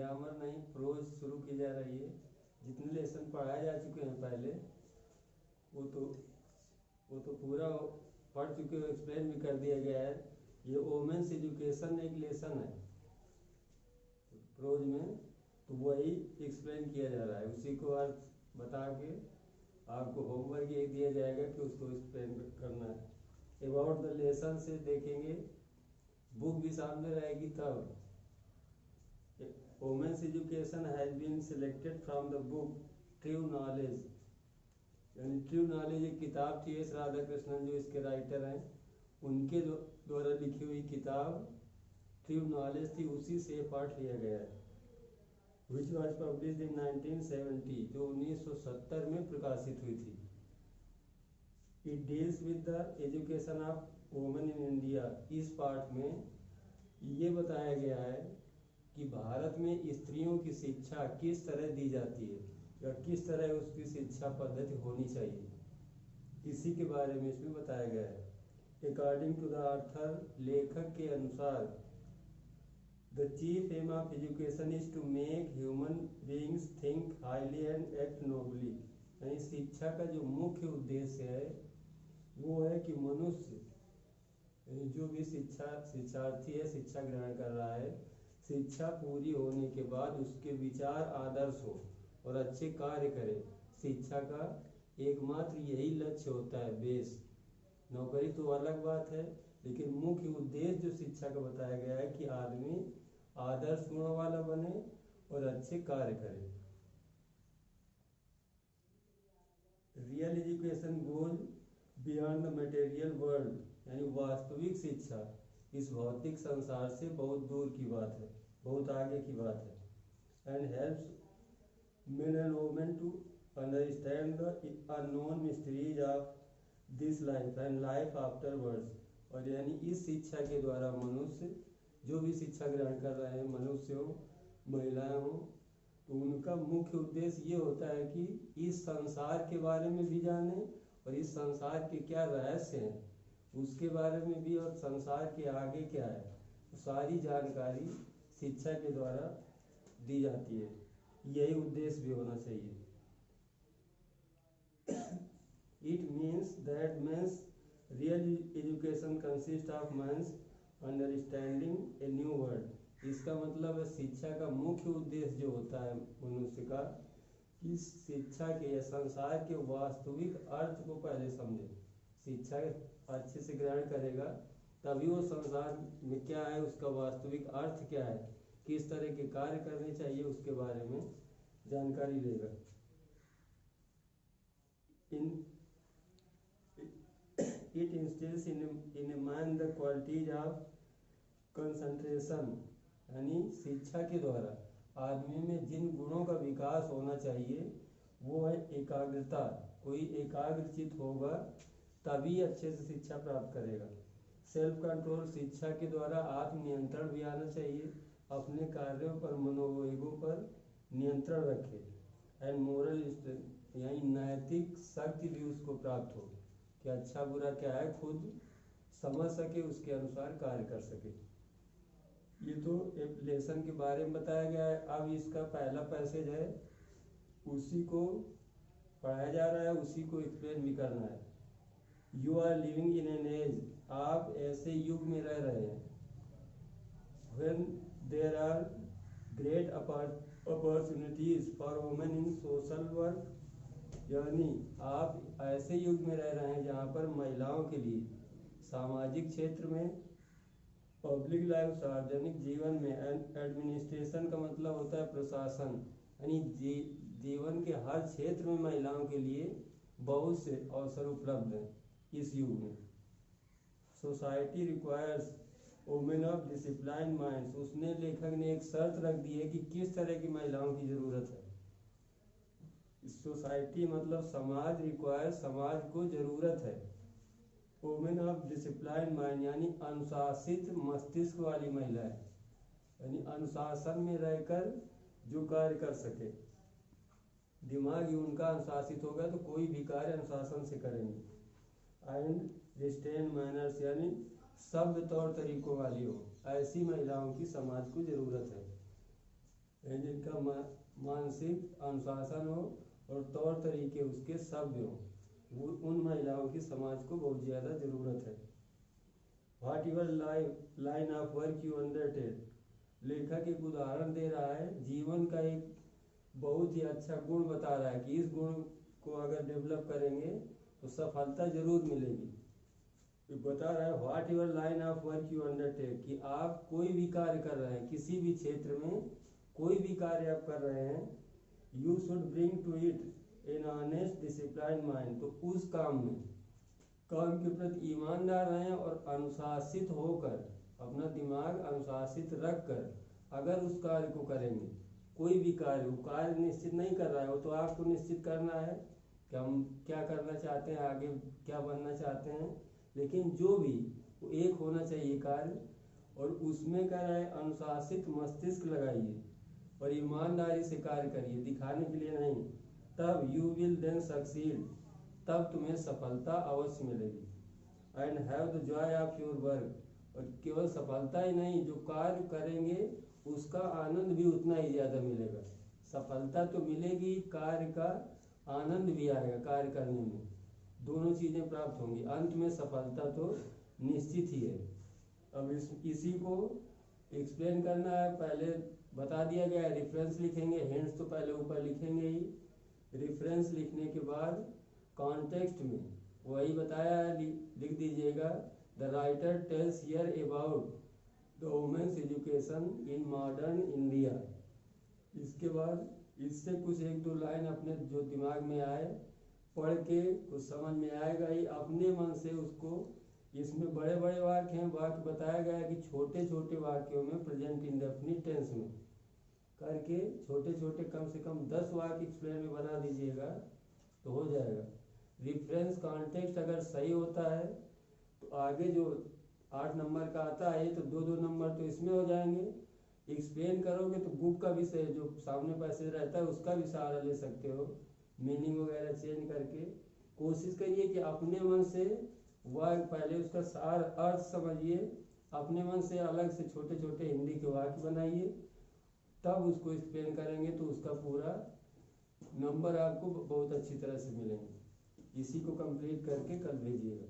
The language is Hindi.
ग्रामर नहीं, प्रोज शुरू की जा रही है। जितने लेसन पढ़ाए जा चुके हैं पहले वो तो पूरा पढ़ चुके हो, एक्सप्लेन भी कर दिया गया है। ये वोमेन्स एजुकेशन एक लेसन है प्रोज में, तो वही एक्सप्लेन किया जा रहा है। उसी को अर्थ बता के आपको होमवर्क ये दिया जाएगा कि उसको एक्सप्लेन करना है। अबाउट द लेसन से देखेंगे, बुक भी सामने रहेगी तब। Women's education has been selected from the book true knowledge, यानी ट्रू नॉलेज एक किताब थी एस राधाकृष्णन जो इसके राइटर हैं, उनके द्वारा लिखी हुई किताब ट्रू नॉलेज थी, उसी से पाठ लिया गया है। विच वॉज पब्लिश इन 1970, जो 1970 में प्रकाशित हुई थी। It deals with the education of women in India. इस पाठ में ये बताया गया है कि भारत में स्त्रियों की शिक्षा किस तरह दी जाती है या किस तरह उसकी शिक्षा पद्धति होनी चाहिए, इसी के बारे में इसमें बताया गया है। अकॉर्डिंग टू द ऑथर, लेखक के अनुसार, the chief aim of education is to make human beings think highly and act nobly. यानी शिक्षा का जो मुख्य उद्देश्य है वो है कि मनुष्य, जो भी शिक्षार्थी है, शिक्षा ग्रहण कर रहा है, शिक्षा पूरी होने के बाद उसके विचार आदर्श हो और अच्छे कार्य करे। शिक्षा का एकमात्र यही लक्ष्य होता है, बेस। नौकरी तो अलग बात है, लेकिन मुख्य उद्देश्य जो शिक्षा का बताया गया है कि आदमी आदर्श गुणों वाला बने और अच्छे कार्य करे। Real education goes beyond the material world, यानी वास्तविक शिक्षा इस भौतिक संसार से बहुत दूर की बात है, बहुत आगे की बात है। And helps men and women to understand the unknown mysteries of this life and life afterwards। और यानी इस शिक्षा के द्वारा मनुष्य, जो भी शिक्षा ग्रहण कर रहे हैं, मनुष्य हो, महिलाएं हो, तो उनका मुख्य उद्देश्य ये होता है कि इस संसार के बारे में भी जाने और इस संसार के क्या रहस्य हैं उसके बारे में भी, और संसार के आगे क्या है, तो सारी जानकारी शिक्षा के द्वारा दी जाती है। यही उद्देश्य भी होना चाहिए। It means that means real education consist of means understanding a new world. इसका मतलब है शिक्षा का मुख्य उद्देश्य जो होता है मनुष्य का, कि शिक्षा के संसार के वास्तविक अर्थ को पहले समझे। शिक्षा अच्छे से ग्रहण करेगा तभी वो संसार में क्या है, उसका वास्तविक अर्थ क्या है, किस तरह के कार्य करने चाहिए, उसके बारे में जानकारी लेगा। It instils in a man the qualities of concentration, यानी शिक्षा के द्वारा आदमी में जिन गुणों का विकास होना चाहिए वो है एकाग्रता। कोई एकाग्रचित होगा तभी अच्छे से शिक्षा प्राप्त करेगा। सेल्फ कंट्रोल, शिक्षा के द्वारा आत्मनियंत्रण भी आना चाहिए, अपने कार्यों पर, मनोवेगों पर नियंत्रण रखे। एंड मोरल स्ट्रेंथ, यानी नैतिक शक्ति भी उसको प्राप्त हो कि अच्छा बुरा क्या है खुद समझ सके, उसके अनुसार कार्य कर सके। ये तो एक लेसन के बारे में बताया गया है। अब इसका पहला पैसेज है, उसी को पढ़ाया जा रहा है, उसी को एक्सप्लेन भी करना है। You are living in an age, आप ऐसे युग में रह रहे हैं, when there are great opportunities for women in social work, यानी आप ऐसे युग में रह रहे हैं जहाँ पर महिलाओं के लिए सामाजिक क्षेत्र में, पब्लिक लाइफ, सार्वजनिक जीवन में, एडमिनिस्ट्रेशन का मतलब होता है प्रशासन, यानी जीवन के हर क्षेत्र में महिलाओं के लिए बहुत से अवसर उपलब्ध हैं इस युग में। Society requires women of discipline minds, उसने लेखक ने एक शर्त रख दी है कि किस तरह की महिलाओं की जरूरत है। सोसाइटी मतलब समाज, रिक्वायर, समाज को जरूरत है। वुमेन ऑफ डिसिप्लाइन माइंड यानी अनुशासित मस्तिष्क वाली महिला है, यानी अनुशासन में रहकर जो कार्य कर सके। दिमाग ही उनका अनुशासित होगा तो कोई भी कार्य अनुशासन से करेंगे। एंड रिस्ट्रेन मैनर्स, यानी सभ्य तौर तरीकों वाली हो, ऐसी महिलाओं की समाज को जरूरत है। जिनका मानसिक अनुशासन हो और तौर तरीके उसके सभ्य हो, वो उन महिलाओं की समाज को बहुत ज़्यादा ज़रूरत है। What your line of work you undertake, लेखक एक उदाहरण दे रहा है, जीवन का एक बहुत ही अच्छा गुण बता रहा है कि इस गुण को अगर डेवलप करेंगे तो सफलता जरूर मिलेगी। बता रहा है what your line of work you undertake, कि आप कोई भी कार्य कर रहे हैं, किसी भी क्षेत्र में कोई भी कार्य आप कर रहे हैं, you should bring to it an honest discipline mind, तो उस काम में काम के प्रति ईमानदार रहें और अनुशासित होकर, अपना दिमाग अनुशासित रखकर अगर उस कार्य को करेंगे, कोई भी कार्य, वो कार्य निश्चित नहीं कर रहा है, वो तो आपको निश्चित करना है कि हम क्या करना चाहते हैं, आगे क्या बनना चाहते हैं, लेकिन जो भी वो एक होना चाहिए कार्य, और उसमें क्या है, अनुशासित मस्तिष्क लगाइए और ईमानदारी से कार्य करिए, दिखाने के लिए नहीं, तब यू विल देन सक्सीड, तब तुम्हें सफलता अवश्य मिलेगी। And have the Joy of your work, और केवल सफलता ही नहीं, जो कार्य करेंगे उसका आनंद भी उतना ही ज़्यादा मिलेगा। सफलता तो मिलेगी, कार्य का आनंद भी आएगा, कार्य करने में दोनों चीज़ें प्राप्त होंगी, अंत में सफलता तो निश्चित ही है। अब इसी को एक्सप्लेन करना है, पहले बता दिया गया है, रेफरेंस लिखेंगे, हेंड्स तो पहले ऊपर लिखेंगे ही, रेफरेंस लिखने के बाद कॉन्टेक्स्ट में वही बताया है, लिख दीजिएगा, the writer tells here about the women's education in modern India. इसके बाद इससे कुछ एक दो लाइन अपने जो दिमाग में आए, पढ़ के कुछ समझ में आएगा ही, अपने मन से उसको, इसमें बड़े बड़े वाक्य हैं, वाक्य बताया गया है कि छोटे छोटे वाक्यों में प्रेजेंट इंडेफिनिट टेंस में करके छोटे छोटे कम से कम 10 वाक्य एक्सप्लेन में बना दीजिएगा तो हो जाएगा। रिफरेंस कॉन्टेक्स्ट अगर सही होता है तो आगे जो 8 नंबर का आता है तो 2-2 नंबर तो इसमें हो जाएंगे। एक्सप्लेन करोगे तो बुक का भी सही, जो सामने पैसेज रहता है उसका भी सहारा ले सकते हो, मीनिंग वगैरह चेंज करके। कोशिश करिए कि अपने मन से वह पहले उसका सार अर्थ समझिए, अपने मन से अलग से छोटे छोटे हिंदी के वाक्य बनाइए, तब उसको एक्सप्लेन करेंगे तो उसका पूरा नंबर आपको बहुत अच्छी तरह से मिलेंगे। इसी को कंप्लीट करके कल भेजिएगा।